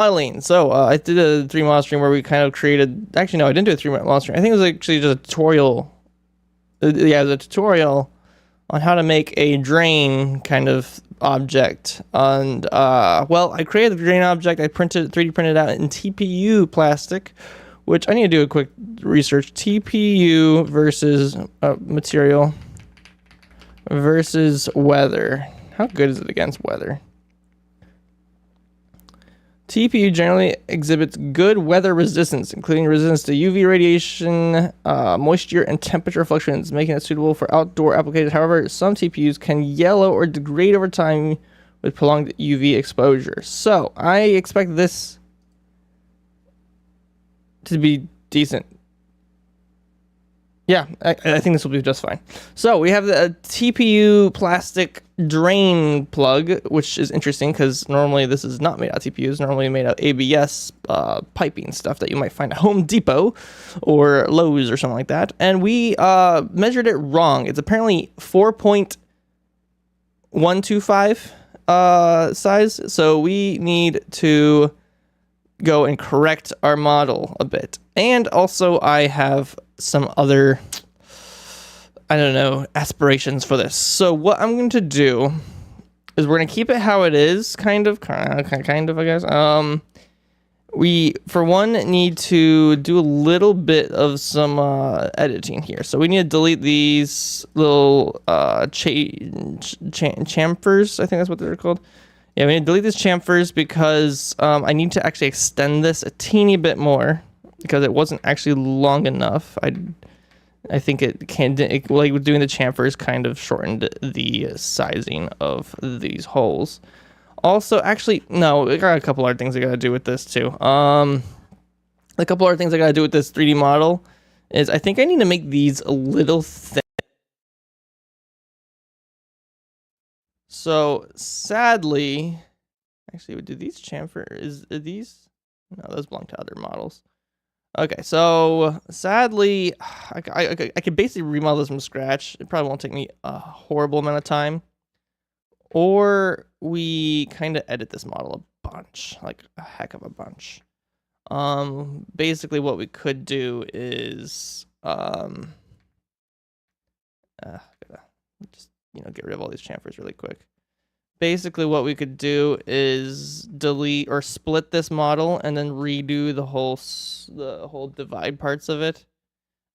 modeling. So I did a 3 model stream where we kind of created. Actually, no, I didn't do a 3 model stream. I think it was actually just a tutorial. Yeah, it was a tutorial on how to make a drain kind of object. And well, I created the drain object. I 3D printed it out in TPU plastic, which I need to do a quick research. TPU versus material versus weather. How good is it against weather? TPU generally exhibits good weather resistance, including resistance to UV radiation, moisture, and temperature fluctuations, making it suitable for outdoor applications. However, some TPUs can yellow or degrade over time with prolonged UV exposure. So, I expect this to be decent. Yeah, I think this will be just fine. So we have the TPU plastic drain plug, which is interesting because normally this is not made out of TPUs. Normally made out of ABS piping stuff that you might find at Home Depot or Lowe's or something like that. And we measured it wrong. It's apparently 4.125 size. So we need to go and correct our model a bit. And also I have some other, I don't know, aspirations for this. So what I'm going to do is we're going to keep it how it is, kind of, I guess. We, for one, need to do a little bit of some editing here. So we need to delete these little chamfers, I think that's what they're called. Yeah, we need to delete these chamfers because I need to actually extend this a teeny bit more because it wasn't actually long enough. I think like doing the chamfers kind of shortened the sizing of these holes. Also, actually, no, I got a couple other things I gotta do with this too. A couple other things I gotta do with this 3D model is I think I need to make these a little thin. So sadly, actually, do these chamfer are these? No, those belong to other models. Okay, so sadly, I could basically remodel this from scratch. It probably won't take me a horrible amount of time. Or we kind of edit this model a bunch, like a heck of a bunch. Basically what we could do is gotta just, get rid of all these chamfers really quick. Basically what we could do is delete or split this model and then redo the whole divide parts of it.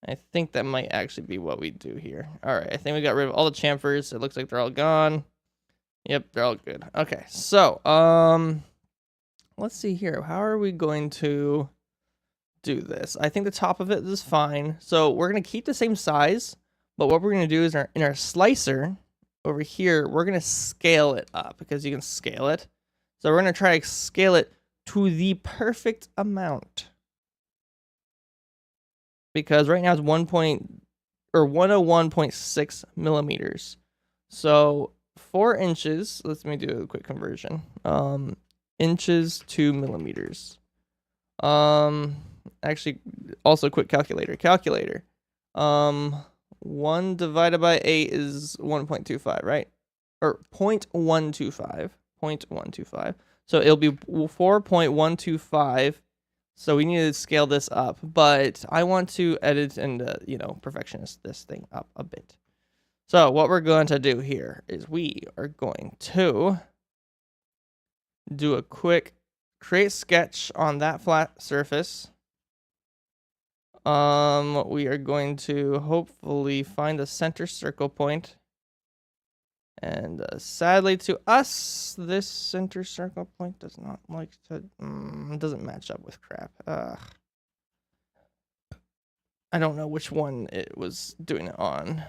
I think that might actually be what we do here. All right, I think we got rid of all the chamfers. It looks like they're all gone. Yep, they're all good. Okay, so let's see here. How are we going to do this? I think the top of it is fine. So we're gonna keep the same size, but what we're gonna do is in our slicer over here, we're gonna scale it up because you can scale it. So we're gonna try to scale it to the perfect amount. Because right now it's 101.6 millimeters. So 4 inches, let me do a quick conversion. Inches to millimeters. Actually, also quick calculator. 1 divided by 8 is 1.25, right? Or 0.125. 0.125. So it'll be 4.125. So we need to scale this up, but I want to edit and, perfectionist this thing up a bit. So what we're going to do here is we are going to do a quick create sketch on that flat surface. We are going to hopefully find the center circle point. And sadly to us, this center circle point does not like to, doesn't match up with crap. I don't know which one it was doing it on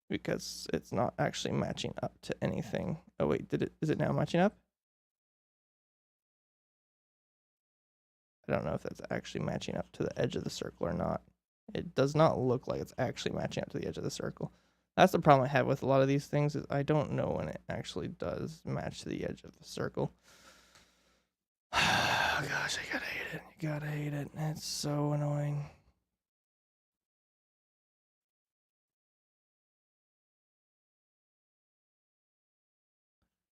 because it's not actually matching up to anything. Oh wait, is it now matching up? I don't know if that's actually matching up to the edge of the circle or not. It does not look like it's actually matching up to the edge of the circle. That's the problem I have with a lot of these things is I don't know when it actually does match to the edge of the circle. Oh, gosh, I gotta hate it. You gotta hate it. It's so annoying.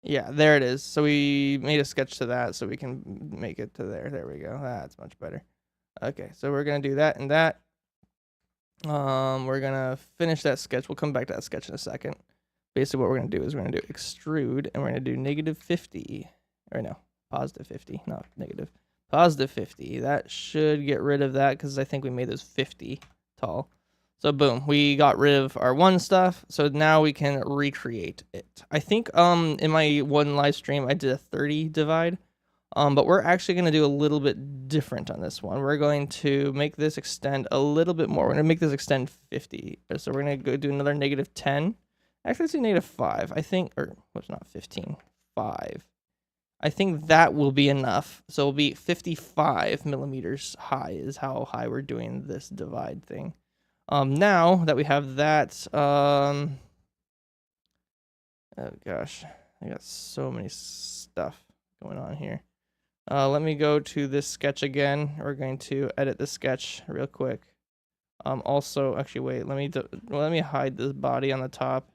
Yeah, there it is. So we made a sketch to that so we can make it to there. There we go. That's much better. Okay, so we're going to do that and that. We're going to finish that sketch. We'll come back to that sketch in a second. Basically, what we're going to do is we're going to do extrude, and we're going to do -50. Or no, +50, not negative. +50. That should get rid of that because I think we made those 50 tall. So boom, we got rid of our 1 stuff. So now we can recreate it. I think in my one live stream I did a 30 divide. But we're actually going to do a little bit different on this one. We're going to make this extend a little bit more. We're going to make this extend 50. So we're going to go do another -10. Actually, let's do -5. I think, or what's not 15, 5. I think that will be enough. So it'll be 55 millimeters high is how high we're doing this divide thing. Now that we have that, oh gosh, I got so many stuff going on here. Let me go to this sketch again. We're going to edit the sketch real quick. Also, actually, wait, let me hide this body on the top.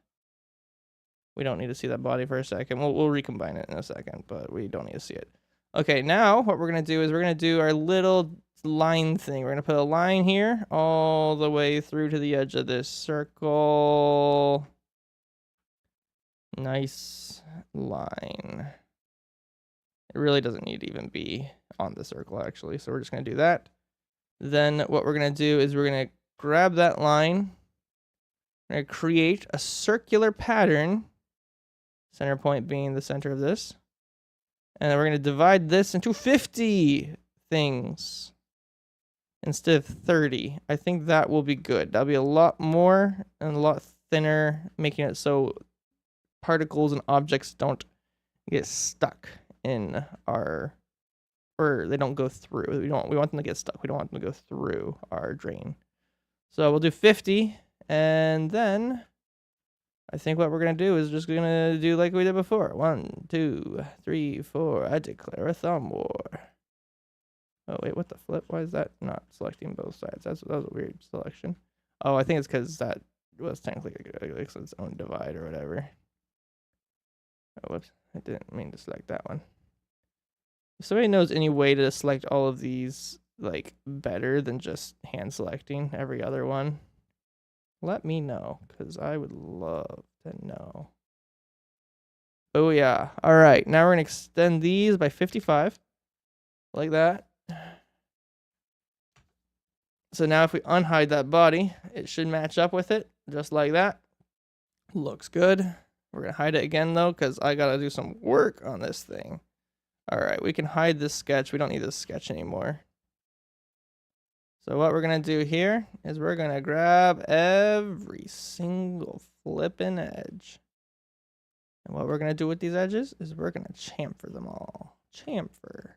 We don't need to see that body for a second. We'll recombine it in a second, but we don't need to see it. Okay, now what we're going to do is we're going to do our little line thing. We're going to put a line here all the way through to the edge of this circle. Nice line. It really doesn't need to even be on the circle, actually. So we're just going to do that. Then what we're going to do is we're going to grab that line. We're going to create a circular pattern. Center point being the center of this. And then we're going to divide this into 50 things instead of 30. I think that will be good. That'll be a lot more and a lot thinner, making it so particles and objects don't get stuck in our, or they don't go through. We want them to get stuck. We don't want them to go through our drain. So we'll do 50, and then I think what we're going to do is just going to do like we did before. 1, 2, 3, 4. I declare a thumb war. Oh, wait, what the flip? Why is that not selecting both sides? That was a weird selection. Oh, I think it's because that was technically like its own divide or whatever. Oh, whoops. I didn't mean to select that one. If somebody knows any way to select all of these like better than just hand selecting every other one, let me know, because I would love to know. Oh, yeah. All right. Now we're going to extend these by 55. Like that. So now if we unhide that body, it should match up with it. Just like that. Looks good. We're going to hide it again, though, because I got to do some work on this thing. All right. We can hide this sketch. We don't need this sketch anymore. So what we're going to do here is we're going to grab every single flipping edge. And what we're going to do with these edges is we're going to chamfer them all. Chamfer.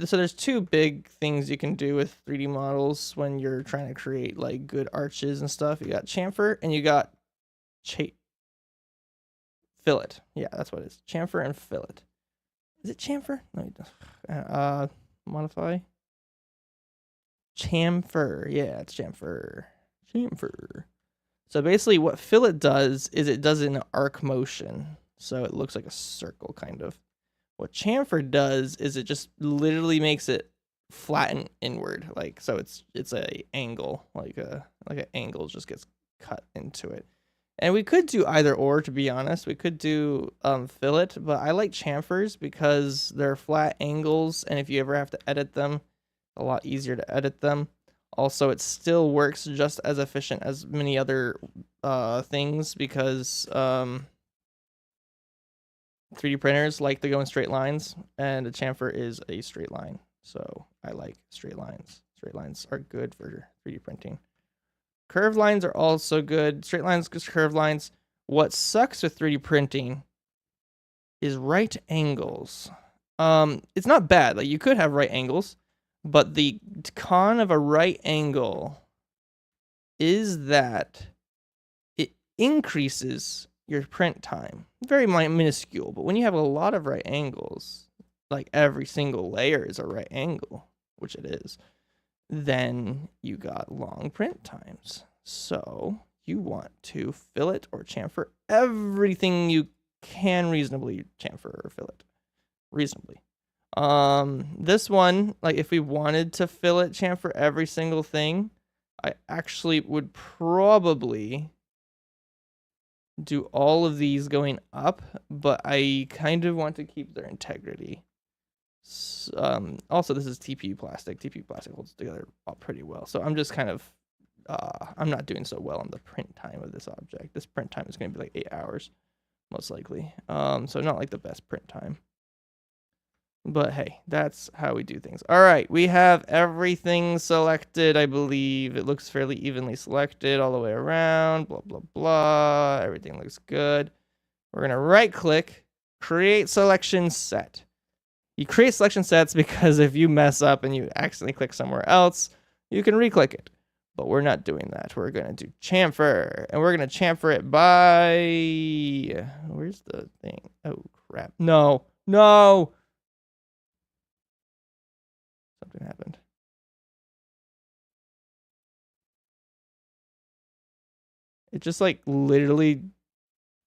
So there's 2 big things you can do with 3D models when you're trying to create like good arches and stuff. You got chamfer and you got fillet. Yeah, that's what it is. Chamfer and fillet. Is it chamfer? No, modify. Chamfer. Yeah, it's chamfer. Chamfer. So basically what fillet does is it does it in an arc motion. So it looks like a circle kind of. What chamfer does is it just literally makes it flatten inward. Like, so it's a angle, like an angle just gets cut into it. And we could do either or, to be honest. We could do fillet, but I like chamfers because they're flat angles, and if you ever have to edit them, a lot easier to edit them. Also, it still works just as efficient as many other things because 3D printers like to go in straight lines, and a chamfer is a straight line. So I like straight lines. Straight lines are good for 3D printing. Curved lines are also good. Straight lines, curved lines. What sucks with 3D printing is right angles. It's not bad. Like, you could have right angles, but the con of a right angle is that it increases your print time. Very minuscule, but when you have a lot of right angles, like every single layer is a right angle, which it is, then you got long print times. So you want to fillet or chamfer everything you can reasonably chamfer or fillet. Reasonably. This one, like if we wanted to fillet chamfer every single thing, I actually would probably do all of these going up, but I kind of want to keep their integrity. Also, this is TPU plastic. TPU plastic holds together pretty well. So I'm just kind of, I'm not doing so well on the print time of this object. This print time is going to be like 8 hours, most likely. So not like the best print time. But hey, that's how we do things. All right, we have everything selected, I believe. It looks fairly evenly selected all the way around, blah, blah, blah. Everything looks good. We're going to right-click, create selection set. You create selection sets because if you mess up and you accidentally click somewhere else, you can re-click it. But we're not doing that. We're going to do chamfer, and we're going to chamfer it by... Where's the thing? Oh, crap. No. No! Something happened. It just like literally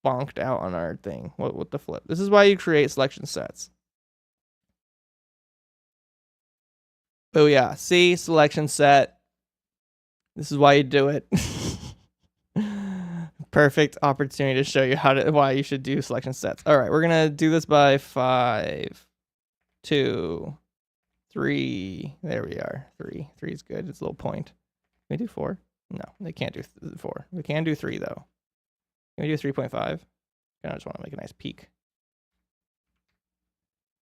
bonked out on our thing. What the flip? This is why you create selection sets. Oh yeah, see, selection set. This is why you do it. Perfect opportunity to show you why you should do selection sets. All right, we're gonna do this by 5, 2, 3. There we are. 3. 3 is good. It's a little point. Can we do 4? No, they can't do 4. We can do 3 though. Can we do 3.5? I just want to make a nice peak.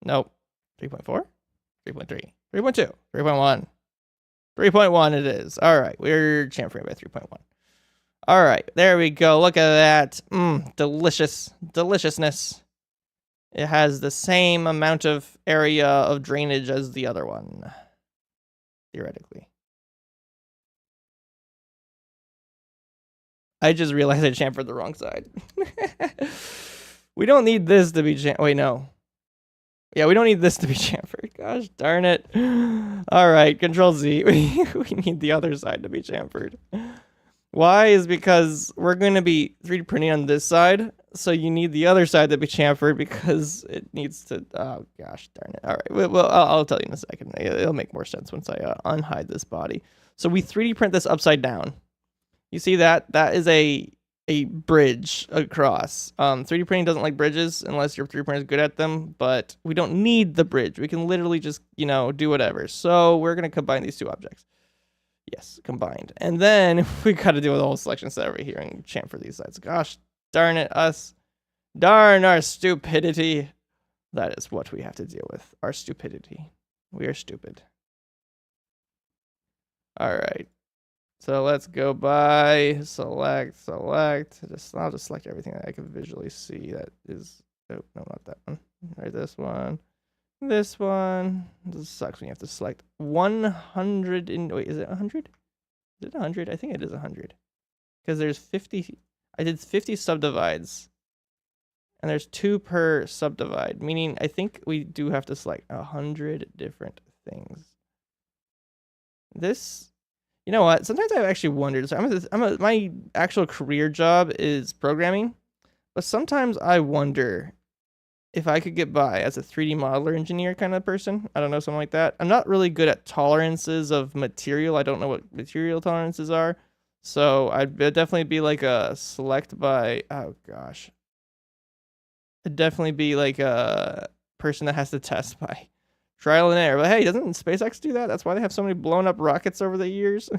Nope. 3.4? 3.3. 3.2. 3.1. 3.1 it is. All right, we're chamfering by 3.1. All right, there we go. Look at that. Delicious. Deliciousness. It has the same amount of area of drainage as the other one, theoretically. I just realized I chamfered the wrong side. We don't need this to be wait, no. Yeah, we don't need this to be chamfered. Gosh darn it. All right, Control Z. We need the other side to be chamfered. Why is because we're going to be 3D printing on this side, so you need the other side to be chamfered because it needs to... Oh, gosh darn it. All right, well, I'll tell you in a second. It'll make more sense once I unhide this body. So we 3D print this upside down. You see that? That is a bridge across. 3D printing doesn't like bridges unless your 3D printer is good at them, but we don't need the bridge. We can literally just, do whatever. So we're going to combine these two objects. Yes, combined. And then we got to deal with the whole selection set over here and chamfer these sides. Gosh darn it, us. Darn our stupidity. That is what we have to deal with. Our stupidity. We are stupid. All right. So let's go by select. I'll just select everything that I can visually see that is... Oh, no, not that one. All right, this one. This one. This sucks when you have to select 100 in... Wait, is it 100? Is it 100? I think it is 100. Because there's 50... I did 50 subdivides. And there's 2 per subdivide. Meaning, I think we do have to select 100 different things. This... You know what? Sometimes I've actually wondered. So my actual career job is programming. But sometimes I wonder... if I could get by as a 3D modeler engineer kind of person. I don't know, something like that. I'm not really good at tolerances of material. I don't know what material tolerances are. So I'd definitely be like a select by... Oh, gosh. I'd definitely be like a person that has to test by trial and error. But hey, doesn't SpaceX do that? That's why they have so many blown up rockets over the years.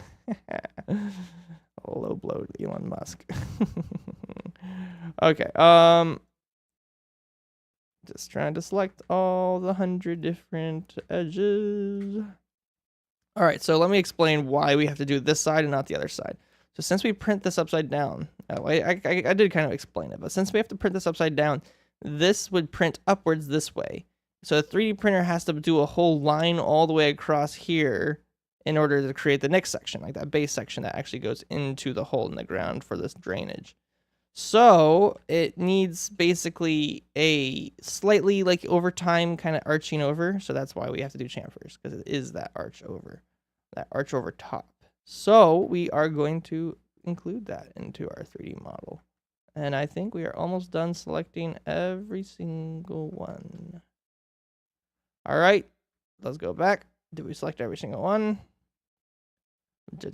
Low blow Elon Musk. Okay. Just trying to select all the 100 different edges. All right, so let me explain why we have to do this side and not the other side. So since we print this upside down, I did kind of explain it, but since we have to print this upside down, this would print upwards this way. So a 3D printer has to do a whole line all the way across here in order to create the next section, like that base section that actually goes into the hole in the ground for this drainage. So it needs basically a slightly like over time kind of arching over. So that's why we have to do chamfers, because it is that arch over top. So we are going to include that into our 3D model. And I think we are almost done selecting every single one. All right, let's go back. Did we select every single one? Okay,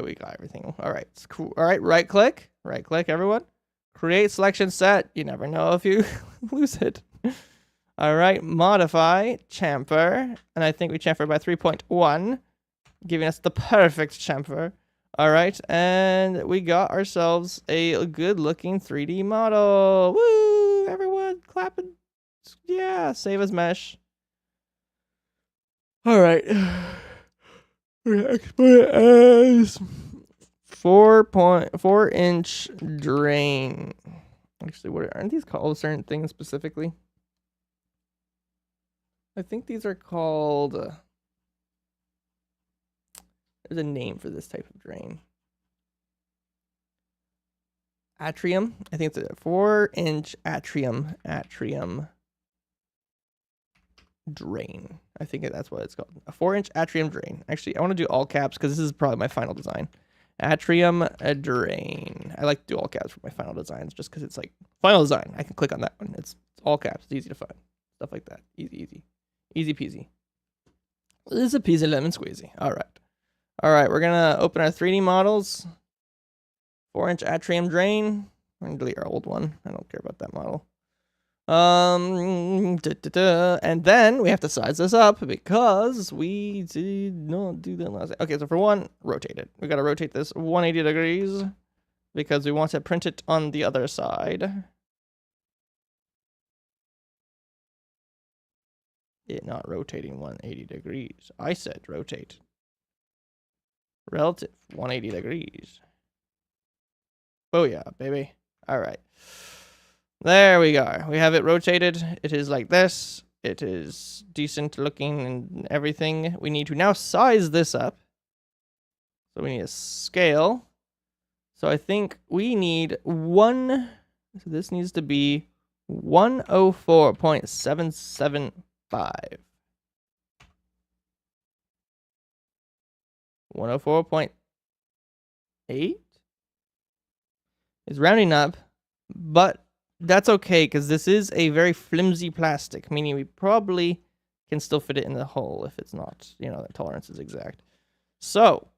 we got everything. All right, it's cool. All right, right click, everyone. Create selection set. You never know if you lose it. All right, modify chamfer, and I think we chamfer by 3.1, giving us the perfect chamfer. All right, and we got ourselves a good-looking 3D model. Woo! Everyone clapping. Yeah, save as mesh. All right. Export it as 4.4 inch drain. Actually, what aren't these called certain things specifically? I think these are called. There's a name for this type of drain. Atrium. I think it's a 4-inch atrium drain. I think that's what it's called. A 4-inch atrium drain. Actually, I want to do all caps because this is probably my final design. Atrium drain. I like to do all caps for my final designs just because it's like final design. I can click on that one. It's all caps. It's easy to find. Stuff like that. Easy peasy. This is a peasy lemon squeezy. All right. We're gonna open our 3D models. 4-inch atrium drain. We're gonna delete our old one. I don't care about that model. And then we have to size this up because we did not do that last. Okay, so for one, rotate it. We got to rotate this 180 degrees because we want to print it on the other side. It not rotating 180 degrees. I said rotate. Relative 180 degrees. Oh yeah, baby. All right. There we go. We have it rotated. It is like this. It is decent looking and everything. We need to now size this up. So we need a scale. So I think we need so this needs to be 104.775. 104.8 is rounding up, but that's okay because this is a very flimsy plastic, meaning we probably can still fit it in the hole if it's not, the tolerance is exact. So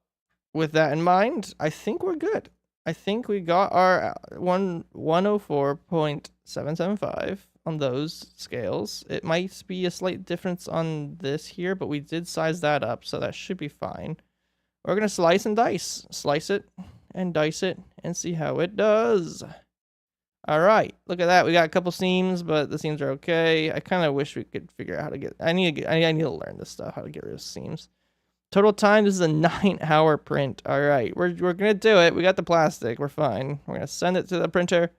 with that in mind, I think we're good. I think we got our 104.775 on those scales. It might be a slight difference on this here, but we did size that up, so that should be fine. We're going to slice and dice. Slice it and dice it and see how it does. All right, look at that. We got a couple seams, but the seams are okay. I kind of wish we could figure out how to get. I need to learn this stuff, how to get rid of seams. Total time. This is a 9-hour print. All right, we're gonna do it. We got the plastic. We're fine. We're gonna send it to the printer,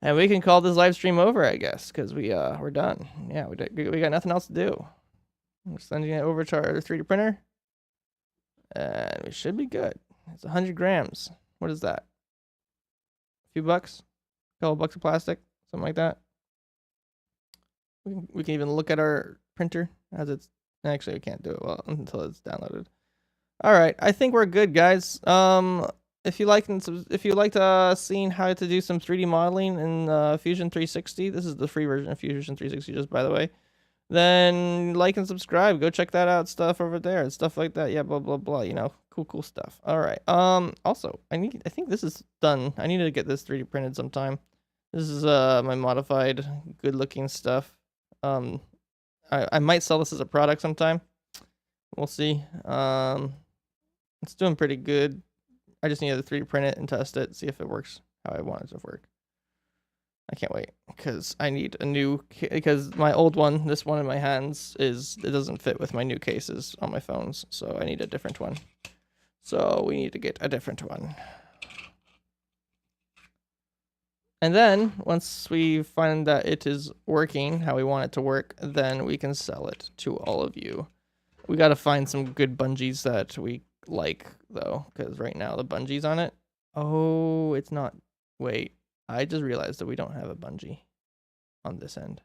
and we can call this live stream over, I guess, because we're done. Yeah, we got nothing else to do. We're sending it over to our 3D printer, and we should be good. It's 100 grams. What is that? A few bucks. Couple bucks of plastic, something like that. We can even look at our printer as it's actually, we can't do it well until it's downloaded. All right, I think we're good, guys. If you liked seeing how to do some 3D modeling in Fusion 360, this is the free version of Fusion 360, just by the way. Then like and subscribe. Go check that out. Stuff over there and stuff like that. Yeah, blah blah blah. Cool stuff. All right. Also, I think this is done. I need to get this 3D printed sometime. This is my modified, good-looking stuff. I might sell this as a product sometime. We'll see. It's doing pretty good. I just need to 3D print it and test it, see if it works how I want it to work. I can't wait because I need a new because my old one, this one in my hands, it doesn't fit with my new cases on my phones, so I need a different one. So we need to get a different one. And then once we find that it is working how we want it to work, then we can sell it to all of you. We got to find some good bungees that we like though, because right now the bungees on it. Oh, it's not. Wait. I just realized that we don't have a bungee on this end.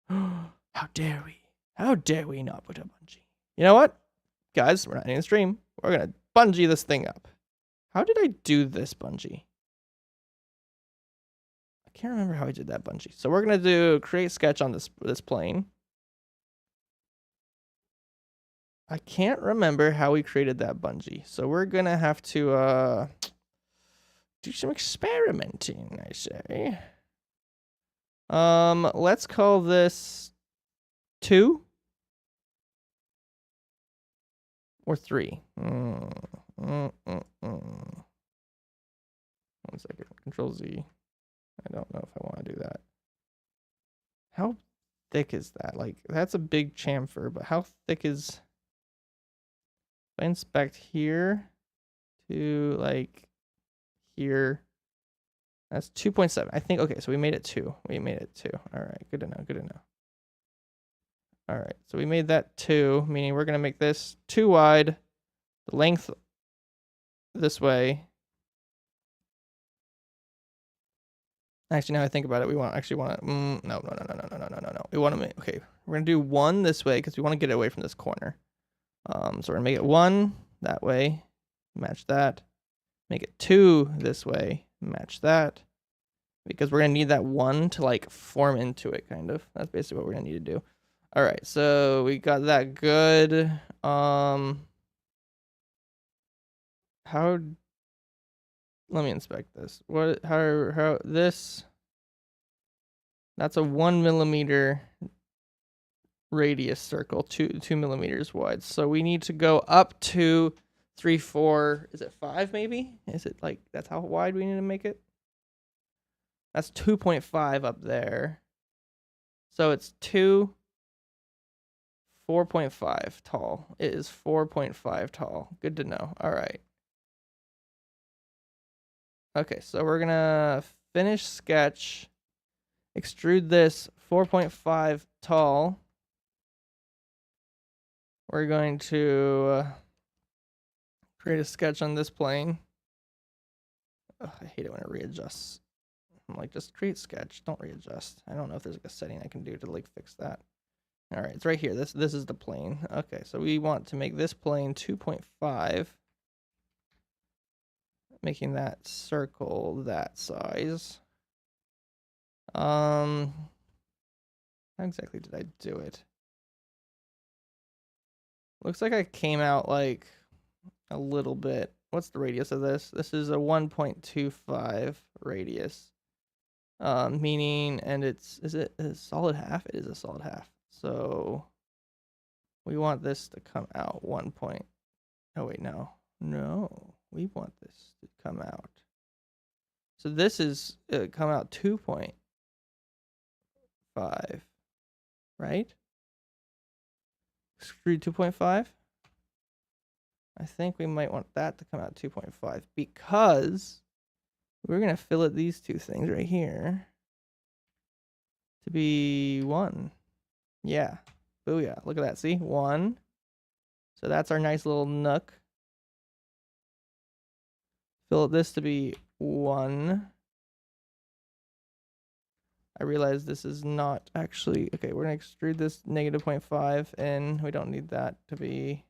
How dare we? How dare we not put a bungee? You know what? Guys, we're not in the stream. We're going to bungee this thing up. How did I do this bungee? I can't remember how I did that bungee. So we're gonna do create sketch on this plane. I can't remember how we created that bungee. So we're gonna have to do some experimenting, I say. Let's call this 2 or 3. One second. Control Z. I don't know if I want to do that. How thick is that? Like, that's a big chamfer, but how thick is... If I inspect here to, like, here, that's 2.7. I think, okay, so we made it 2. We made it 2. All right, good to know, good to know. All right, so we made that 2, meaning we're going to make this 2 wide, the length this way. Actually, now I think about it, we want no. We want to make, okay, we're going to do 1 this way because we want to get away from this corner. So we're going to make it 1 that way, match that. Make it 2 this way, match that. Because we're going to need that 1 to, like, form into it, kind of. That's basically what we're going to need to do. All right, so we got that good. How... Let me inspect this. What? How this? That's a 1 millimeter radius circle, 2 millimeters wide. So we need to go up to 3, 4. Is it 5? Maybe? Is it like that's how wide we need to make it? That's 2.5 up there. So it's 4.5 tall. It is 4.5 tall. Good to know. All right. Okay, so we're gonna finish sketch, extrude this 4.5 tall. We're going to create a sketch on this plane. Ugh, I hate it when it readjusts. I'm like, just create sketch, don't readjust. I don't know if there's like a setting I can do to like fix that. All right, it's right here. This is the plane. Okay, so we want to make this plane 2.5. Making that circle that size. How exactly did I do it? Looks like I came out like a little bit. What's the radius of this? This is a 1.25 radius. Meaning, and is it a solid half? It is a solid half. So we want this to come out 1 point. Oh wait, no. We want this to come out. So this is come out 2.5, right? Extrude 2.5. I think we might want that to come out 2.5 because we're gonna fillet these 2 things right here to be 1. Yeah. Booyah. Look at that. See? 1. So that's our nice little nook. Fillet this to be 1. I realize this is not actually... Okay, we're going to extrude this negative 0.5, and we don't need that to be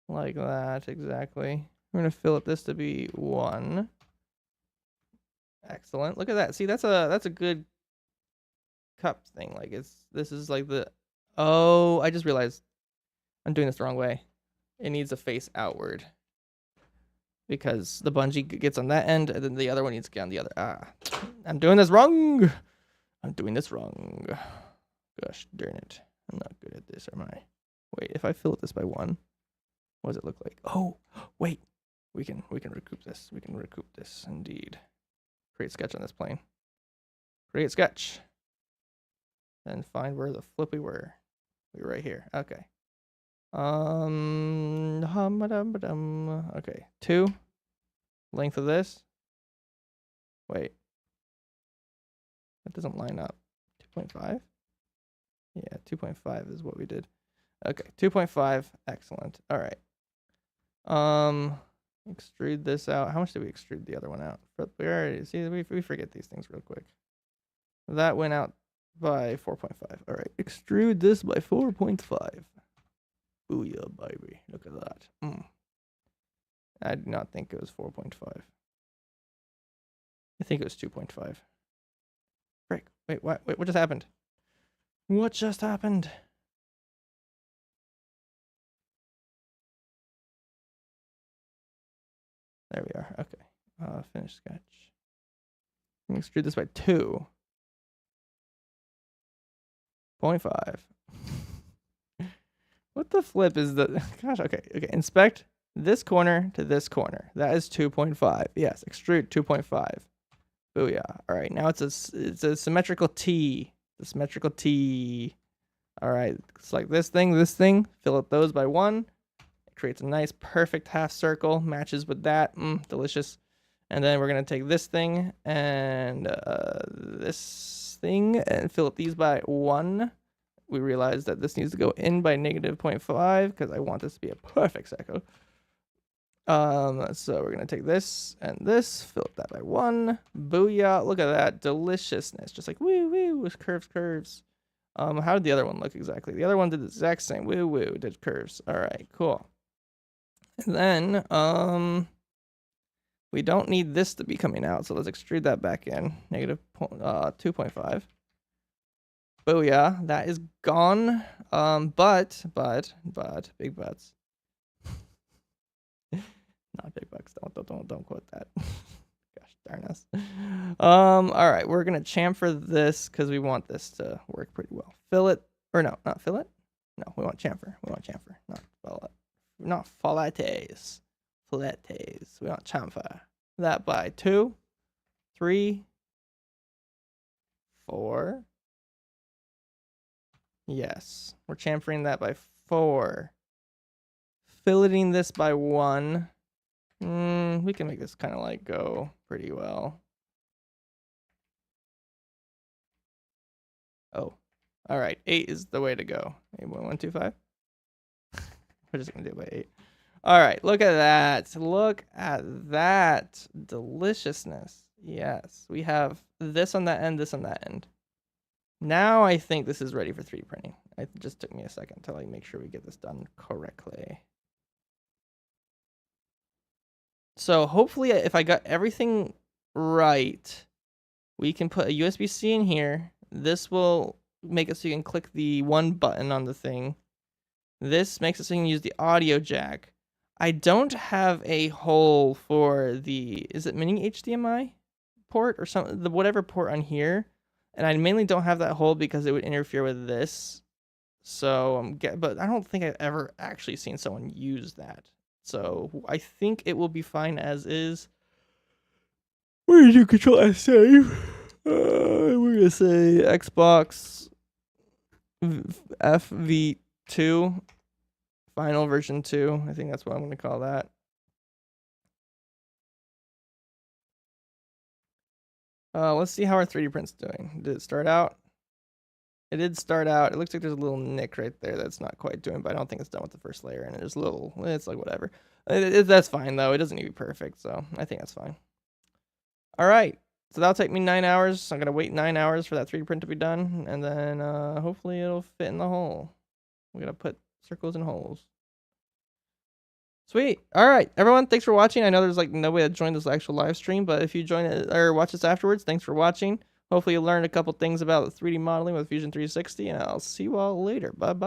like that exactly. We're going to fillet this to be 1. Excellent. Look at that. See, that's a good cup thing. Like, this is like the... Oh, I just realized I'm doing this the wrong way. It needs to face outward. Because the bungee gets on that end, and then the other one needs to get on the other. I'm doing this wrong. Gosh darn it. I'm not good at this, am I? Wait, if I fillet this by 1, what does it look like? Oh, wait. We can recoup this. We can recoup this, indeed. Create sketch on this plane. Create sketch. Then find where the flip we were. We were right here. Okay. Okay, 2. Length of this. Wait. That doesn't line up. 2.5? Yeah, 2.5 is what we did. Okay, 2.5. Excellent. All right. Extrude this out. How much did we extrude the other one out? We already see we forget these things real quick. That went out by 4.5. All right, extrude this by 4.5. Booyah, baby. Look at that. I did not think it was 4.5. I think it was 2.5. Frick. Wait, what? Wait, what just happened? What just happened? There we are. Okay. Finish sketch. I'm extrude this by 2.5. What the flip is the... Gosh, okay. Okay, inspect this corner to this corner. That is 2.5. Yes, extrude 2.5. Booyah. All right, now it's a symmetrical T. The symmetrical T. All right, it's like this thing. Fill up those by 1. It creates a nice, perfect half circle. Matches with that. Delicious. And then we're going to take this thing and this thing and fill up these by 1. We realize that this needs to go in by -0.5 because I want this to be a perfect circle. So we're going to take this and this, fill up that by 1. Booyah. Look at that deliciousness. Just like woo woo with curves. How did the other one look exactly? The other one did the exact same. Woo woo, did curves. All right, cool. And then we don't need this to be coming out, so let's extrude that back in. -2.5. Booyah, that is gone. But big butts. Not big bucks. Don't quote that. Gosh darn us. All right, we're gonna chamfer this because we want this to work pretty well. Fillet, or no, not fillet. No, we want chamfer. We want chamfer, not fillet. Not filletes. Filletes. We want chamfer. That by 2, 3, 4. Yes, we're chamfering that by 4. Filleting this by 1. We can make this kind of like go pretty well. Oh, all right. 8 is the way to go. 8.125. We're just gonna do it by 8. All right, look at that. Look at that deliciousness. Yes, we have this on that end, this on that end. Now I think this is ready for 3D printing. It just took me a second to like make sure we get this done correctly. So hopefully if I got everything right, we can put a USB-C in here. This will make it so you can click the 1 button on the thing. This makes it so you can use the audio jack. I don't have a hole for the, is it mini HDMI port or something, the whatever port on here. And I mainly don't have that hole because it would interfere with this. So, but I don't think I've ever actually seen someone use that. So I think it will be fine as is. We're gonna do Control S save. We're gonna say Xbox FV2 final version 2. I think that's what I'm gonna call that. Let's see how our 3D print's doing. Did it start out? It did start out. It looks like there's a little nick right there that's not quite doing, but I don't think it's done with the first layer. And there's a little, it's like whatever. That's fine though. It doesn't need to be perfect, so I think that's fine. All right, so that'll take me 9 hours. I'm gonna wait 9 hours for that 3D print to be done, and then hopefully it'll fit in the hole. We're gonna put circles in holes. Sweet. All right, everyone, thanks for watching. I know there's like nobody that joined this actual live stream, but if you join it or watch this afterwards, thanks for watching. Hopefully you learned a couple things about 3D modeling with Fusion 360, and I'll see you all later. Bye-bye.